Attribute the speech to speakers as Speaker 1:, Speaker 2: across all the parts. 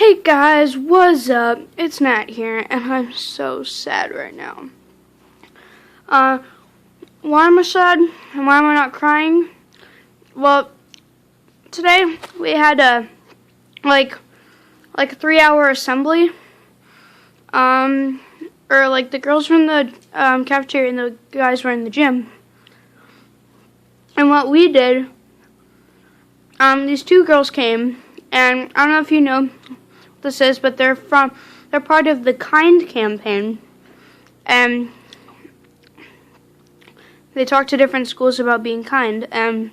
Speaker 1: Hey guys, what's up? It's Nat here, and I'm so sad right now. Why am I sad, and why am I not crying? Well, today we had a, like a 3-hour assembly. Or like the girls were in the cafeteria and the guys were in the gym. And what we did, these two girls came, and I don't know if you know what this is, but they're part of the KIND campaign, and they talk to different schools about being kind. And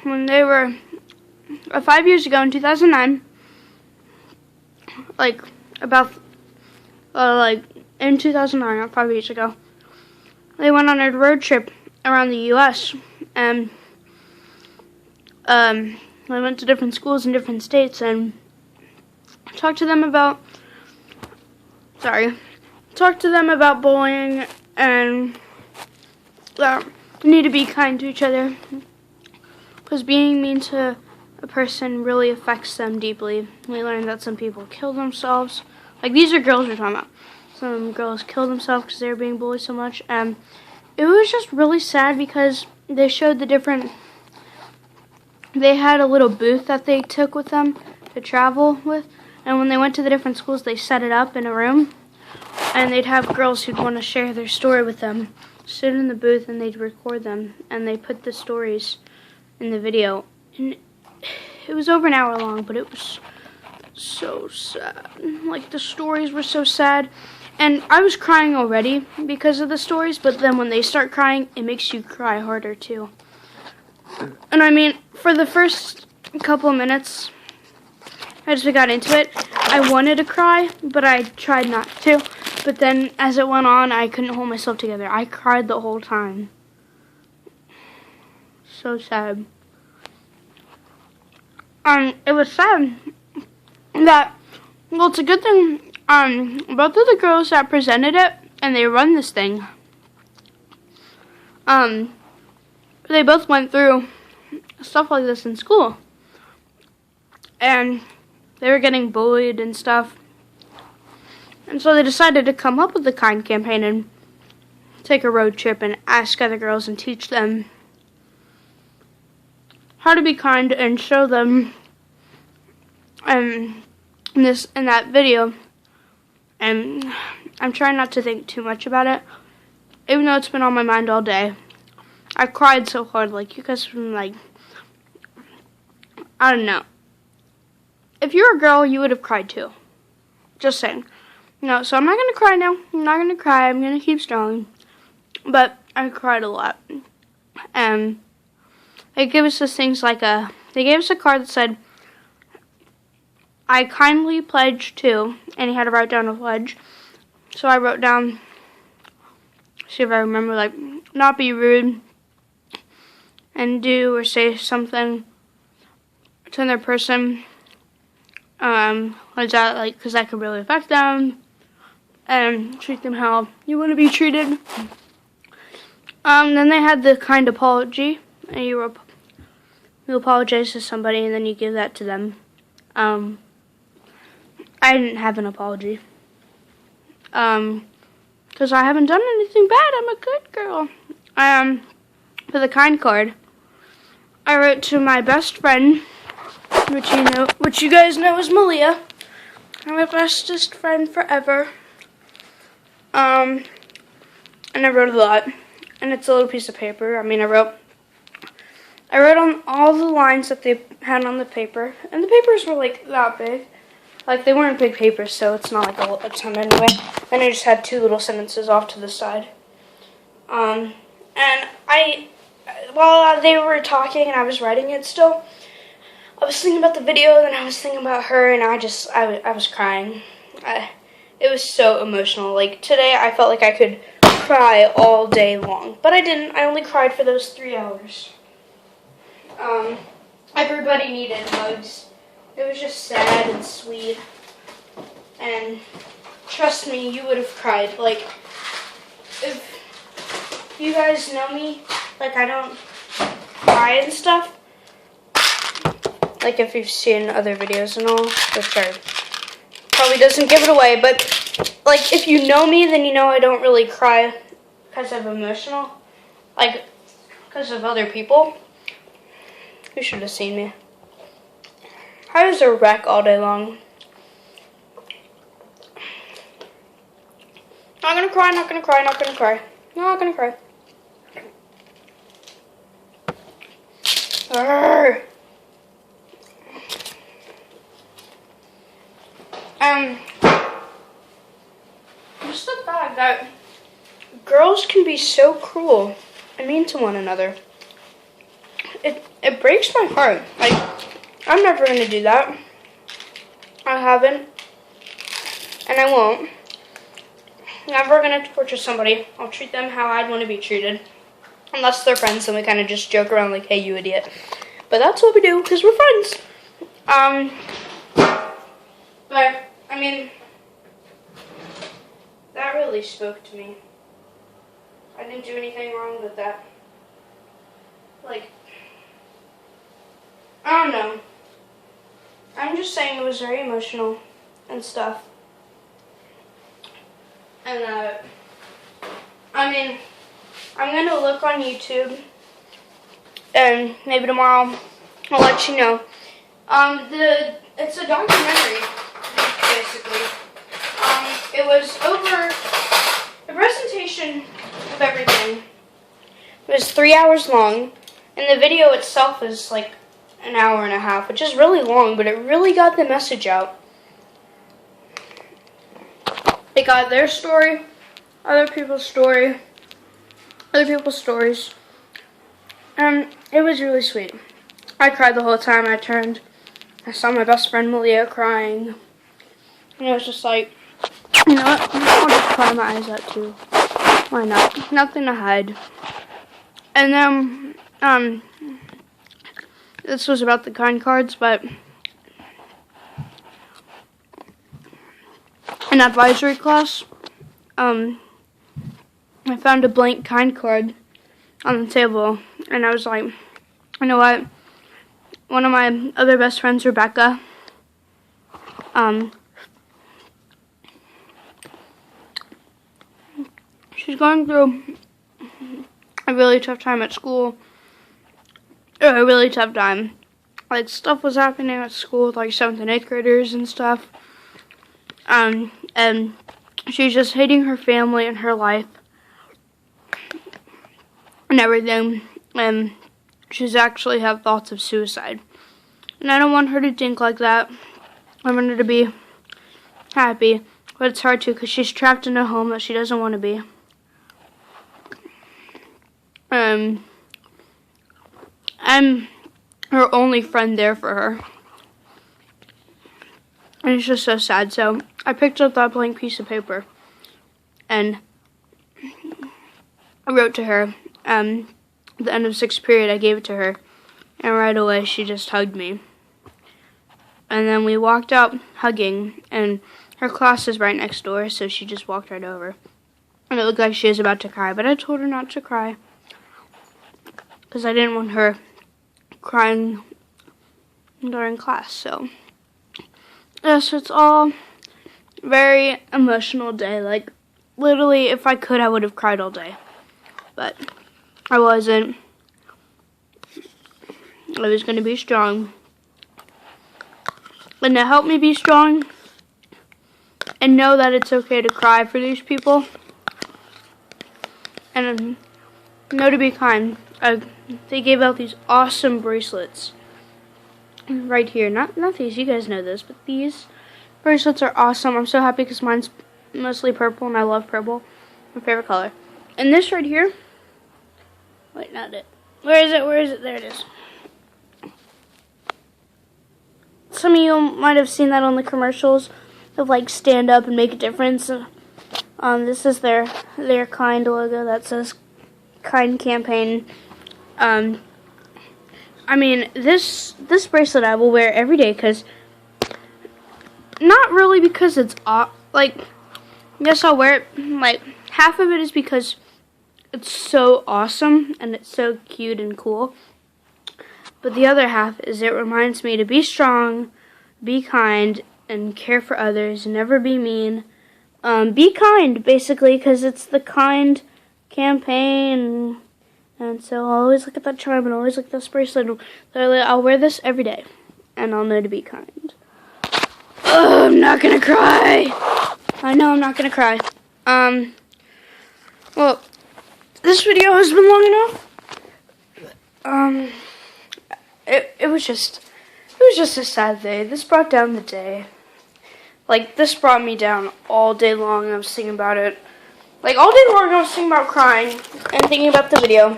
Speaker 1: when they were 5 years ago in 2009, in 2009, not 5 years ago, they went on a road trip around the U.S. and they went to different schools in different states and talked to them about bullying and we need to be kind to each other because being mean to a person really affects them deeply. We learned that some people kill themselves. Like, these are girls we're talking about. Some girls kill themselves because they were being bullied so much. And it was just really sad because they showed they had a little booth that they took with them to travel with. And when they went to the different schools, they set it up in a room. And they'd have girls who'd want to share their story with them sit in the booth and they'd record them. And they put the stories in the video. And it was over an hour long, but it was so sad. Like, the stories were so sad. And I was crying already because of the stories, but then when they start crying, it makes you cry harder too. And I mean, for the first couple of minutes, as we got into it, I wanted to cry, but I tried not to. But then as it went on, I couldn't hold myself together. I cried the whole time. So sad. It was sad that, well, it's a good thing, both of the girls that presented it, and they run this thing, they both went through stuff like this in school, and they were getting bullied and stuff, and so they decided to come up with the KIND campaign and take a road trip and ask other girls and teach them how to be kind and show them in that video. And I'm trying not to think too much about it, even though it's been on my mind all day. I cried so hard, like, you guys were like, I don't know. If you're a girl, you would have cried too. Just saying. No, so I'm not gonna cry now. I'm not gonna cry. I'm gonna keep strong. But I cried a lot. And they gave us this things like they gave us a card that said, I kindly pledge to, and he had to write down a pledge. So I wrote down, see if I remember, like, not be rude and do or say something to another person. What is that, like, because that could really affect them, and treat them how you want to be treated. Then they had the KIND apology, and you apologize to somebody, and then you give that to them. I didn't have an apology. Because I haven't done anything bad. I'm a good girl. For the KIND card, I wrote to my best friend, which you guys know is Malia. I'm my bestest friend forever. And I wrote a lot. And it's a little piece of paper. I mean, I wrote on all the lines that they had on the paper. And the papers were like that big. Like, they weren't big papers, so it's not like a ton anyway. And I just had 2 little sentences off to the side. And while they were talking and I was writing it still, I was thinking about the video, and then I was thinking about her, and I was crying. It was so emotional. Like, today I felt like I could cry all day long. But I didn't. I only cried for those 3 hours. Everybody needed hugs. It was just sad and sweet, and trust me, you would have cried. Like, if you guys know me, like, I don't cry and stuff, Like if you've seen other videos and all, which are probably doesn't give it away, but like if you know me, then you know I don't really cry because of emotional, like because of other people. You should have seen me. I was a wreck all day long. Not gonna cry, not gonna cry, not gonna cry. Not gonna cry. Arrgh. Just the fact that girls can be so cruel and mean to one another. It breaks my heart. Like, I'm never gonna do that. I haven't. And I won't. Never gonna torture somebody. I'll treat them how I'd want to be treated. Unless they're friends, then we kind of just joke around like, hey, you idiot. But that's what we do, because we're friends. But, I mean, that really spoke to me. I didn't do anything wrong with that. Like, I don't know. I'm just saying it was very emotional and stuff. And, I mean, I'm going to look on YouTube, and maybe tomorrow I'll let you know. It's a documentary, basically. It was over the presentation of everything. It was 3 hours long, and the video itself is like an hour and a half, which is really long, but it really got the message out. It got their story, other people's story, other people's stories. It was really sweet. I cried the whole time I turned. I saw my best friend Malia crying. And it was just like, you know what? I'll just cry my eyes out too. Why not? Nothing to hide. And then, this was about the kind cards, but in advisory class, I found a blank kind card on the table, and I was like, you know what? One of my other best friends, Rebecca, she's going through a really tough time at school. A really tough time. Like, stuff was happening at school with like 7th and 8th graders and stuff. And she's just hating her family and her life and everything. And she's actually had thoughts of suicide. And I don't want her to think like that. I want her to be happy. But it's hard to, because she's trapped in a home that she doesn't want to be. I'm her only friend there for her. And it's just so sad. So I picked up that blank piece of paper and I wrote to her. At the end of 6th period, I gave it to her. And right away, she just hugged me. And then we walked out hugging. And her class is right next door, so she just walked right over. And it looked like she was about to cry. But I told her not to cry, because I didn't want her crying during class. So yes, it's all very emotional day. Like, literally, if I could, I would have cried all day. But I wasn't. I was going to be strong. And to help me be strong and know that it's okay to cry for these people and know to be kind, they gave out these awesome bracelets right here. Not these, you guys know this, but these bracelets are awesome. I'm so happy because mine's mostly purple and I love purple. My favorite color. And this right here, wait, not it. Where is it? Where is it? There it is. Some of you might have seen that on the commercials of like stand up and make a difference. This is their kind logo that says kind campaign. I mean, this bracelet I will wear every day, because not really because it's like, yes, I'll wear it. Like, half of it is because it's so awesome and it's so cute and cool. But the other half is it reminds me to be strong, be kind, and care for others, never be mean. Be kind, basically, because it's the kind campaign. And so I'll always look at that charm and always look at this bracelet. I'll wear this every day, and I'll know to be kind. Oh, I'm not gonna cry. I know I'm not gonna cry. Well, this video has been long enough. It was just a sad day. This brought down the day. Like, this brought me down all day long. I was thinking about it. Like, all day long I was thinking about crying and thinking about the video.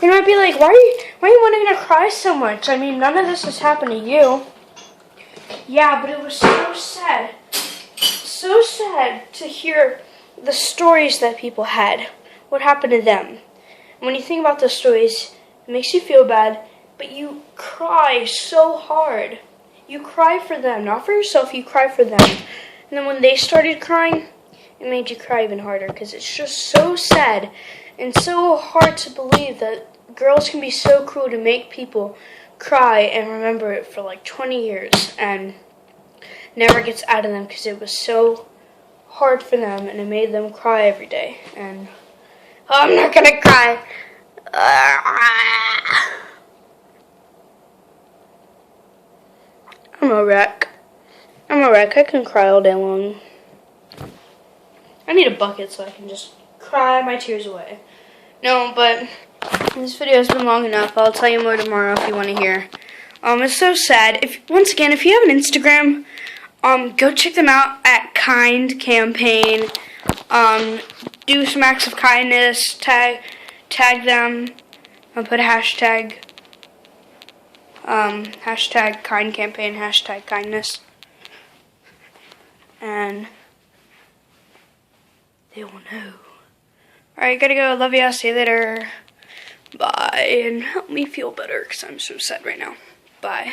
Speaker 1: You might be like, why are you wanting to cry so much? I mean, none of this has happened to you. Yeah, but it was so sad. So sad to hear the stories that people had. What happened to them. And when you think about those stories, it makes you feel bad, but you cry so hard. You cry for them, not for yourself, you cry for them. And then when they started crying, it made you cry even harder because it's just so sad and so hard to believe that girls can be so cruel to make people cry and remember it for like 20 years and never gets out of them because it was so hard for them and it made them cry every day. And I'm not gonna cry. I'm a wreck. I can cry all day long. I need a bucket so I can just cry my tears away. No, but this video has been long enough. I'll tell you more tomorrow if you want to hear. It's so sad. Once again, if you have an Instagram, go check them out at Kind Campaign. Do some acts of kindness. Tag them. I'll put a hashtag. Hashtag Kind Campaign. Hashtag kindness. And they will know. Alright, gotta go. Love ya. See you later. Bye. And help me feel better because I'm so sad right now. Bye.